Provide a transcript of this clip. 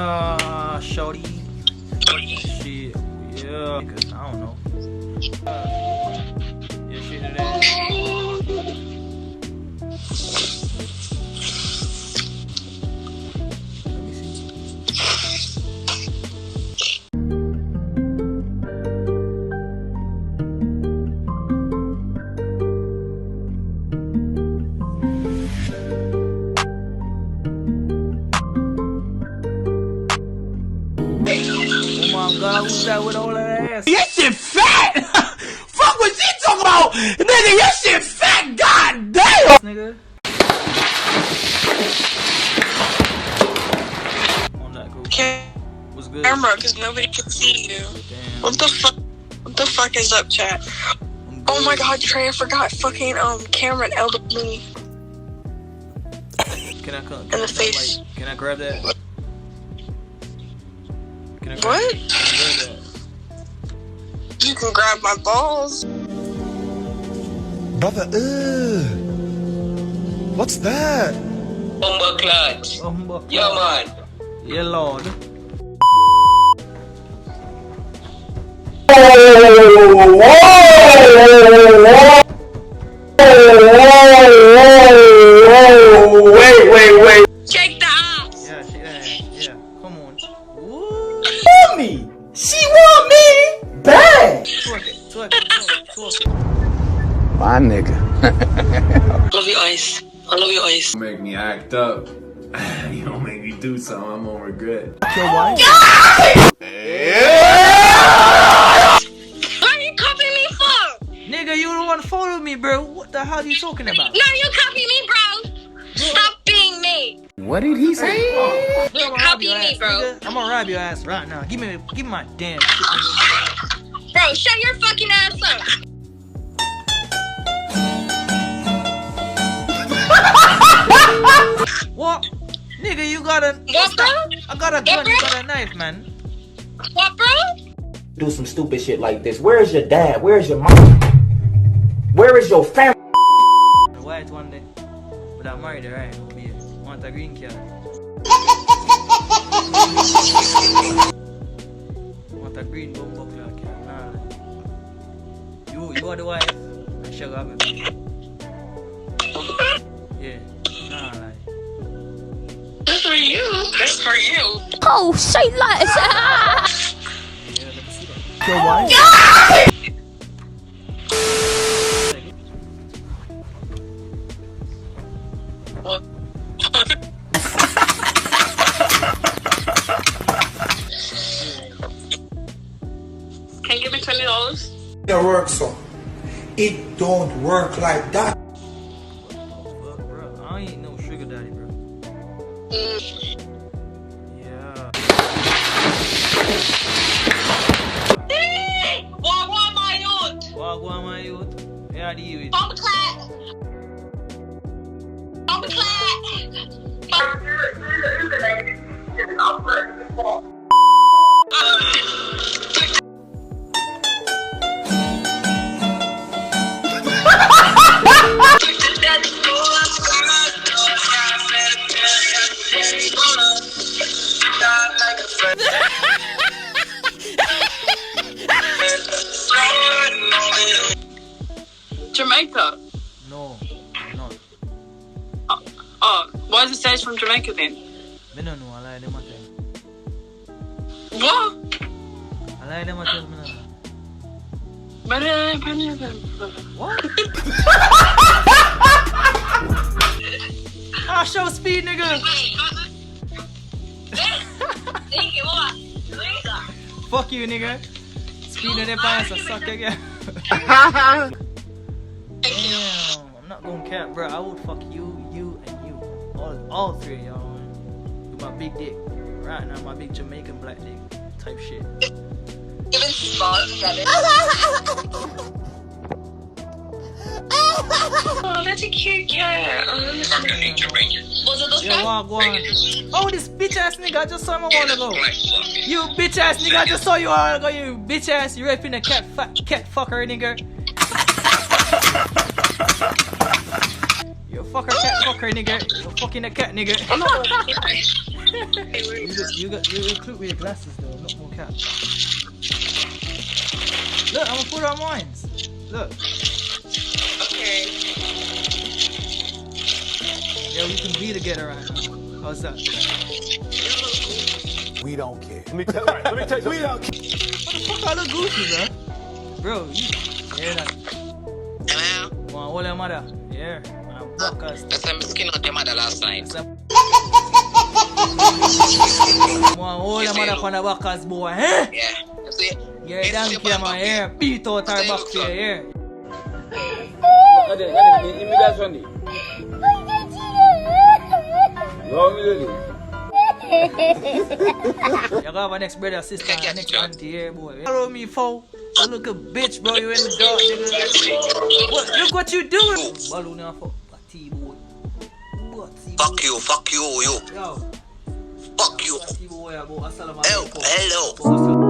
Yeah, shorty. Shit. Yeah. I don't know. Yeah, shit to that. Oh my God, who's that with all that ass? Your shit fat! Fuck what you talking about! Nigga, your shit fat! God damn! Nigga. On that group. What's good? Camera, because nobody can see you. Damn. What the fuck? What the fuck is up, chat? Oh my God, Trey, I forgot fucking Cameron elbowed me Can I come? in the face. Like, can I grab that? Can I grab What? Can I grab that? You can grab my balls. Brother, what's that? Bomber clutch. Yeah, man. Yeah, Lord. Wait. Check the ass. Yeah, yeah. Come on. Woo. Want me? She want me? Bad! Twerk it. My nigga. Love your eyes. I love your eyes. Make me act up. You don't make me do something I'm gonna regret. Your wife? What are you copying me for? Nigga, you don't want to follow me, bro. What the hell are you talking about? No, you copy me, bro. Stop being me. What did he say? Bro, I'm gonna rob your ass, nigga. I'm gonna rob your ass right now. Give me my damn shit, nigga. Bro, shut your fucking ass up. What? Nigga, you got a... What, bro? I got a gun, you got a knife, man. What, bro? Do some stupid shit like this. Where is your dad? Where is your mom? Where is your family? The white one day. But I'm married, right? Yeah. Want a green card. Want a green bumbo card. Nah. You are the wife. I shall have it. Yeah. Nah, like. That's for you. That's for you. Oh, say like that. Yeah, let me see that. Your wife? Can you give me $20? It works so. It don't work like that. Fuck, bro. I ain't no sugar daddy, bro. Yeah. Wagwan, my youth. Wagwan, my youth. Yeah, the youth. Bomb clap. Bomb clap. Jamaica. No, I'm not. Oh, why does it say it's from Jamaica then? Me no know, I lie them a tell. What? I lie them a tell, me no know. What? Ah, show speed, nigga! Fuck you, nigga! Speed in the pants, I suck again. Damn, I'm not gonna cap, bro. I would fuck you, and you. All three of y'all. With my big dick. Right now, my big Jamaican black dick type shit. Even small together. Oh, that's a cute cat. Was it those Yeah, walk one. Oh, this bitch ass nigga, I just saw him a while ago. You bitch ass nigga, I just saw you a while ago. You bitch ass, you raping a cat fucker nigga. You a fucker cat fucker nigga. You fucking a cat nigga. I'm not gonna you include with your glasses though, not more cat. Look, I'm gonna put on mines. Look. Okay. Yeah, we can be together right now. How's that? We don't care. Let me tell you. We don't care. What the fuck I look goofy, bro? Bro, you hear that? Hello? Wanna hold your mother? Yeah. Wanna fuck us? That's why I skin out your mother last night. Wanna hold your mother on the backers, boy, eh? Yeah. You see? You're a donkey, man, yeah. Beat out our back here, yeah. You got our next brother, sister, and next auntie here, boy. Follow me, fool. You look a bitch, bro. You in the dark, nigga. Look what you doing. Balloon off a T, boy. Fuck you, you. Yo. Fuck you. T, boy, Hello.